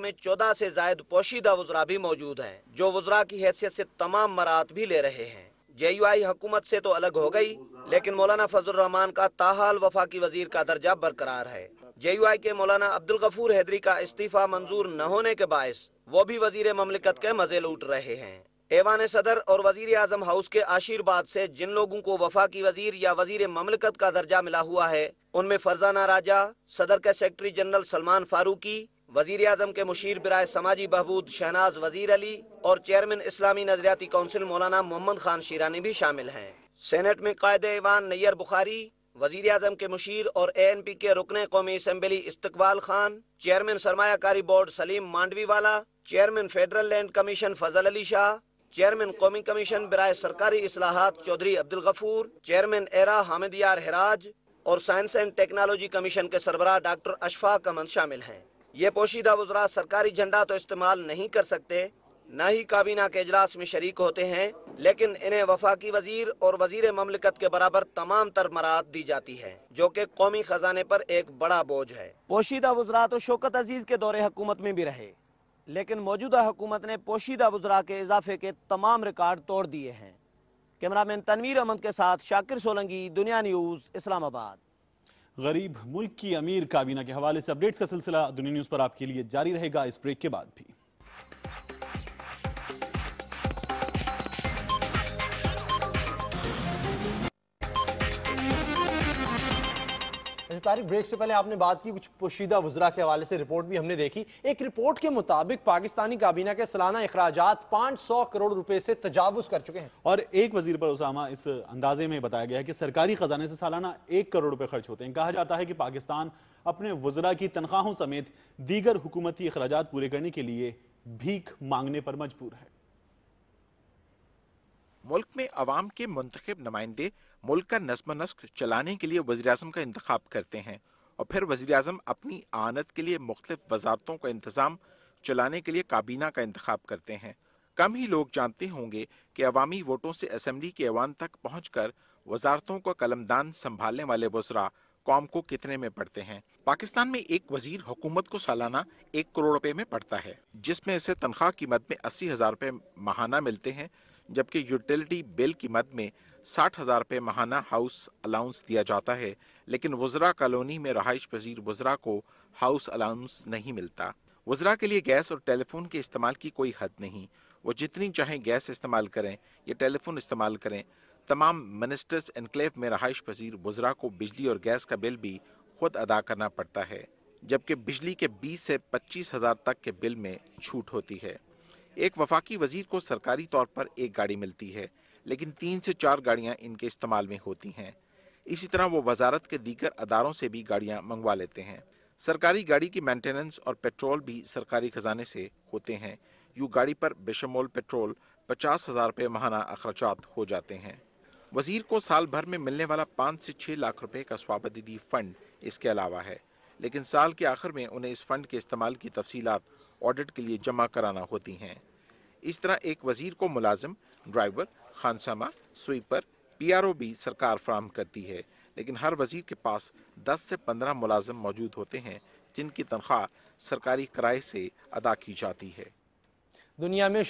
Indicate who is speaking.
Speaker 1: में 14 से जायद पोशीदा वज़रा भी मौजूद हैं, जो वज़रा की हैसियत से तमाम मरात भी ले रहे हैं। JUI हुकूमत से तो अलग हो गई, लेकिन मौलाना फजल रहमान का ताहाल वफाकी वजीर का दर्जा बरकरार है। JUI के मौलाना अब्दुल गफूर हैदरी का इस्तीफा मंजूर न होने के बायस वो भी वजीर ममलिकत के मजे लूट रहे हैं। ऐवान सदर और वजीर आजम हाउस के आशीर्वाद से जिन लोगों को वफाकी वजीर या वजीर ममलिकत का दर्जा मिला हुआ है, उनमें फरजाना राजा, सदर के सेक्रेटरी जनरल सलमान फारूकी, वजीर आजम के मुशीर बिराए समाजी बहबूद शहनाज वजीर अली और चेयरमैन इस्लामी नजरियाती काउंसिल मौलाना मोहम्मद खान शीरानी भी शामिल हैं। सेनेट में कायदे ऐवान नैयर बुखारी, वजीर आजम के मुशीर और ANP के रुकने कौमी असेंबली इस्तकबाल खान, चेयरमैन सरमायाकारी बोर्ड सलीम मांडवी वाला, चेयरमैन फेडरल लैंड कमीशन फजल अली शाह, चेयरमैन कौमी कमीशन बिराए सरकारी इस्लाहात चौधरी अब्दुल गफूर, चेयरमैन एरा हामिद यार हिराज और साइंस एंड टेक्नोलॉजी कमीशन के सरबराह डॉक्टर अशफाक अहमद शामिल हैं। ये पोशीदा वज़रा सरकारी झंडा तो इस्तेमाल नहीं कर सकते, न ही काबीना के इजलास में शरीक होते हैं, लेकिन इन्हें वफाकी वजीर और वजीर ममलिकत के बराबर तमाम तर मरात दी जाती है, जो कि कौमी खजाने पर एक बड़ा बोझ है। पोशीदा वज़रा तो शौकत अजीज के दौरे हुकूमत में भी रहे, लेकिन मौजूदा हुकूमत ने पोशीदा वज़रा के इजाफे के तमाम रिकॉर्ड तोड़ दिए हैं। कैमरामैन तनवीर अहमद के साथ शाकिर सोलंकी, दुनिया न्यूज़, इस्लामाबाद।
Speaker 2: गरीब मुल्क की अमीर काबीना के हवाले से अपडेट्स का सिलसिला दुनिया न्यूज़ पर आपके लिए जारी रहेगा इस ब्रेक के बाद भी।
Speaker 3: तारिक, ब्रेक से पहले आपने बात की कुछ पोशीदा वज़रा के हवाले से, रिपोर्ट भी हमने देखी। एक रिपोर्ट के मुताबिक पाकिस्तानी काबीना के सालाना अखराजात 500 करोड़ रुपए से तजावुज कर चुके हैं।
Speaker 2: और एक वजीर पर उसामा इस अंदाजे में बताया गया है कि सरकारी खजाने से सालाना 1 करोड़ रुपए खर्च होते हैं। कहा जाता है कि पाकिस्तान अपने वज़रा की तनख्वाहों समेत दीगर हुकूमती अखराजात पूरे करने के लिए भीख मांगने पर मजबूर है।
Speaker 4: मुल्क में अवाम के मुंतखब नुमाइंदे मुल्क का नज़्म नस्क चलाने के लिए वज़ीर-ए-आज़म का इंतखाब करते हैं और फिर वज़ीर-ए-आज़म अपनी आनत के लिए मुख्तलिफ वज़ारतों का इंतज़ाम चलाने के लिए काबीना का इंतखाब करते हैं। कम ही लोग जानते होंगे कि अवामी वोटों से असम्बली के ऐवान तक पहुंचकर वज़ारतों का कलमदान संभालने वाले वज़रा कौम को कितने में पड़ते हैं। पाकिस्तान में एक वजीर हुकूमत को सालाना 1 करोड़ रुपए में पड़ता है, जिसमें इसे तनख्वाह की मद में 80,000 रुपए माहाना मिलते हैं, जबकि यूटिलिटी बिल की मद में 60,000 रुपए माहाना हाउस अलाउंस दिया जाता है। लेकिन वज़रा कॉलोनी में रहाइश पजीर वज़रा को हाउस अलाउंस नहीं मिलता। वज़रा के लिए गैस और टेलीफोन के इस्तेमाल की कोई हद नहीं, वो जितनी चाहें गैस इस्तेमाल करें या टेलीफोन इस्तेमाल करें। तमाम मिनिस्टर्स एनक्लेव में रहाइश पजीर वज़रा को बिजली और गैस का बिल भी खुद अदा करना पड़ता है, जबकि बिजली के 20 से 25,000 तक के बिल में छूट होती है। एक वफाकी वजीर को सरकारी तौर पर एक गाड़ी मिलती है, लेकिन 3 से 4 गाड़ियां इनके इस्तेमाल में होती हैं। इसी तरह वो वजारत के दीगर अदारों से भी गाड़ियां मंगवा लेते हैं। सरकारी गाड़ी की मेंटेनेंस और पेट्रोल भी सरकारी खजाने से होते हैं। यूं गाड़ी पर बेशमोल पेट्रोल 50,000 रुपये माहाना अखराजात हो जाते हैं। वजीर को साल भर में मिलने वाला 5 से 6 लाख रुपए का स्वाबदीदी फंड इसके अलावा है, लेकिन साल के आखिर में उन्हें इस फंड के इस्तेमाल की तफसीलात ऑडिट के लिए जमा कराना होती हैं। इस तरह एक वजीर को मुलाजिम, ड्राइवर, खानसामा, स्वीपर, PRO भी सरकार फराहम करती है, लेकिन हर वजीर के पास 10 से 15 मुलाजिम मौजूद होते हैं, जिनकी तनख्वाह सरकारी किराए से अदा की जाती है।
Speaker 3: दुनिया में